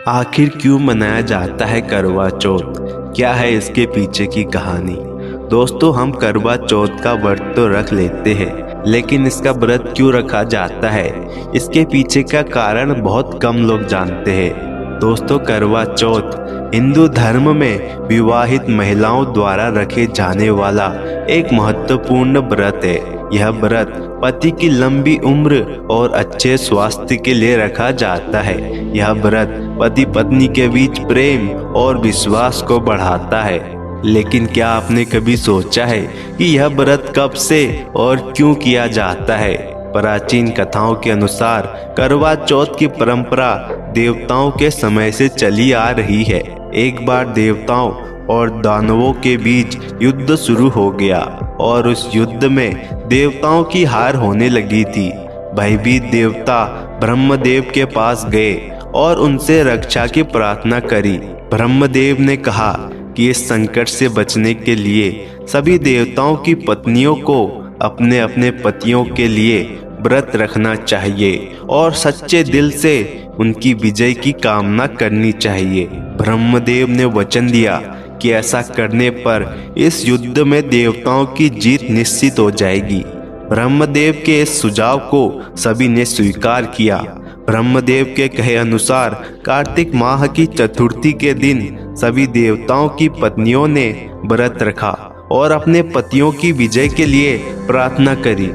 आखिर क्यों मनाया जाता है करवा चौथ? क्या है इसके पीछे की कहानी? दोस्तों, हम करवा चौथ का व्रत तो रख लेते हैं, लेकिन इसका व्रत क्यों रखा जाता है, इसके पीछे का कारण बहुत कम लोग जानते हैं। दोस्तों, करवा चौथ हिंदू धर्म में विवाहित महिलाओं द्वारा रखे जाने वाला एक महत्वपूर्ण व्रत है। यह व्रत पति की लंबी उम्र और अच्छे स्वास्थ्य के लिए रखा जाता है। यह व्रत पति पत्नी के बीच प्रेम और विश्वास को बढ़ाता है। लेकिन क्या आपने कभी सोचा है कि यह व्रत कब से और क्यों किया जाता है? प्राचीन कथाओं के अनुसार करवा चौथ की परंपरा देवताओं के समय से चली आ रही है। एक बार देवताओं और दानवों के बीच युद्ध शुरू हो गया और उस युद्ध में देवताओं की हार होने लगी थी। भयभीत देवता ब्रह्मदेव के पास गए और उनसे रक्षा की प्रार्थना करी। ब्रह्मदेव ने कहा कि इस संकट से बचने के लिए सभी देवताओं की पत्नियों को अपने अपने पतियों के लिए व्रत रखना चाहिए और सच्चे दिल से उनकी विजय की कामना करनी चाहिए। ब्रह्मदेव ने वचन दिया कि ऐसा करने पर इस युद्ध में देवताओं की जीत निश्चित हो जाएगी। ब्रह्मदेव के इस सुझाव को सभी ने स्वीकार किया। ब्रह्मदेव के कहे अनुसार कार्तिक माह की चतुर्थी के दिन सभी देवताओं की पत्नियों ने व्रत रखा और अपने पतियों की विजय के लिए प्रार्थना करी।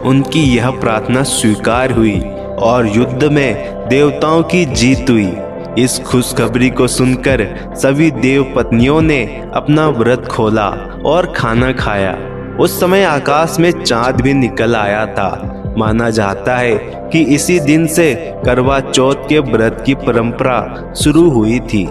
उनकी यह प्रार्थना स्वीकार हुई और युद्ध में देवताओं की जीत हुई। इस खुशखबरी को सुनकर सभी देव पत्नियों ने अपना व्रत खोला और खाना खाया। उस समय आकाश में चांद भी निकल आया था। माना जाता है कि इसी दिन से करवा चौथ के व्रत की परंपरा शुरू हुई थी।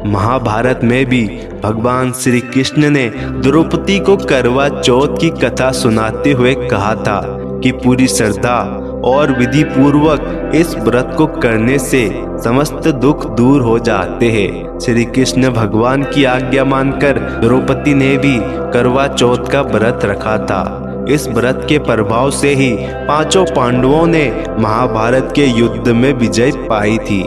महाभारत में भी भगवान श्री कृष्ण ने द्रौपदी को करवा चौथ की कथा सुनाते हुए कहा था कि पूरी श्रद्धा और विधि पूर्वक इस व्रत को करने से समस्त दुख दूर हो जाते हैं। श्री कृष्ण भगवान की आज्ञा मानकर द्रौपदी ने भी करवा चौथ का व्रत रखा था। इस व्रत के प्रभाव से ही पांचों पांडवों ने महाभारत के युद्ध में विजय पाई थी।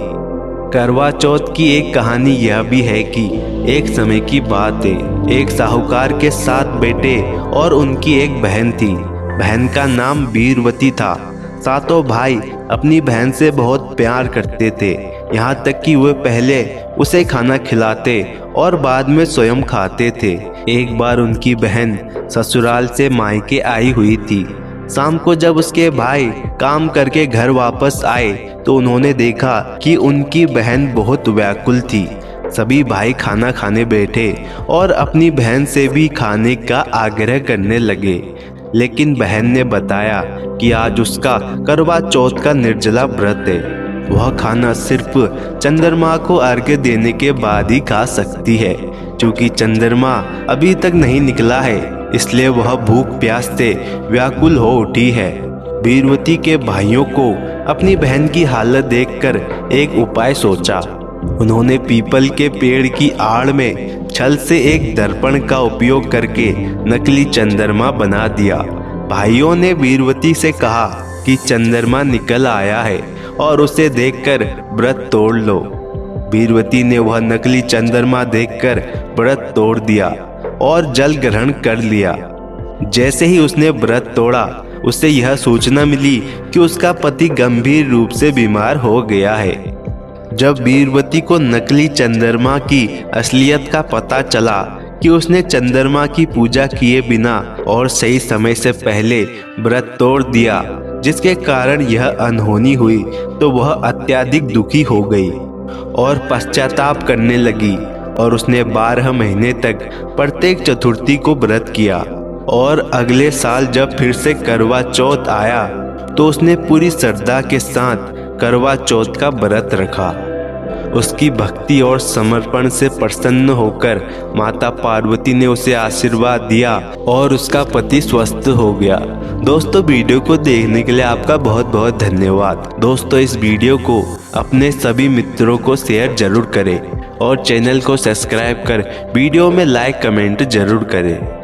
करवा चौथ की एक कहानी यह भी है कि एक समय की बात है, एक साहूकार के 7 बेटे और उनकी एक बहन थी। बहन का नाम वीरवती था। सातों भाई अपनी बहन से बहुत प्यार करते थे, यहाँ तक कि वे पहले उसे खाना खिलाते और बाद में स्वयं खाते थे। एक बार उनकी बहन ससुराल से मायके आई हुई थी। शाम को जब उसके भाई काम करके घर वापस आए तो उन्होंने देखा कि उनकी बहन बहुत व्याकुल थी। सभी भाई खाना खाने बैठे और अपनी बहन से भी खाने का आग्रह करने लगे, लेकिन बहन ने बताया कि आज उसका करवा चौथ का निर्जला व्रत है। वह खाना सिर्फ चंद्रमा को अर्घ्य देने के बाद ही खा सकती है। क्योंकि चंद्रमा अभी तक नहीं निकला है, इसलिए वह भूख प्यास से व्याकुल हो उठी है। वीरवती के भाइयों को अपनी बहन की हालत देखकर एक उपाय सोचा। उन्होंने पीपल के पेड़ की आड़ में छल से एक दर्पण का उपयोग करके नकली चंद्रमा बना दिया। भाइयों ने वीरवती से कहा कि चंद्रमा निकल आया है और उसे देखकर व्रत तोड़ लो। वीरवती ने वह नकली चंद्रमा देखकर व्रत तोड़ दिया और जल ग्रहण कर लिया। जैसे ही उसने व्रत तोड़ा, उसे यह सूचना मिली कि उसका पति गंभीर रूप से बीमार हो गया है। जब वीरवती को नकली चंद्रमा की असलियत का पता चला कि उसने चंद्रमा की पूजा किए बिना और सही समय से पहले व्रत तोड़ दिया, जिसके कारण यह अनहोनी हुई, तो वह अत्यधिक दुखी हो गई और पश्चाताप करने लगी और उसने 12 महीने तक प्रत्येक चतुर्थी को व्रत किया। और अगले साल जब फिर से करवा चौथ आया तो उसने पूरी श्रद्धा के साथ करवा चौथ का व्रत रखा। उसकी भक्ति और समर्पण से प्रसन्न होकर माता पार्वती ने उसे आशीर्वाद दिया और उसका पति स्वस्थ हो गया। दोस्तों, वीडियो को देखने के लिए आपका बहुत बहुत धन्यवाद। दोस्तों, इस वीडियो को अपने सभी मित्रों को शेयर जरूर करें और चैनल को सब्सक्राइब कर वीडियो में लाइक कमेंट जरूर करें।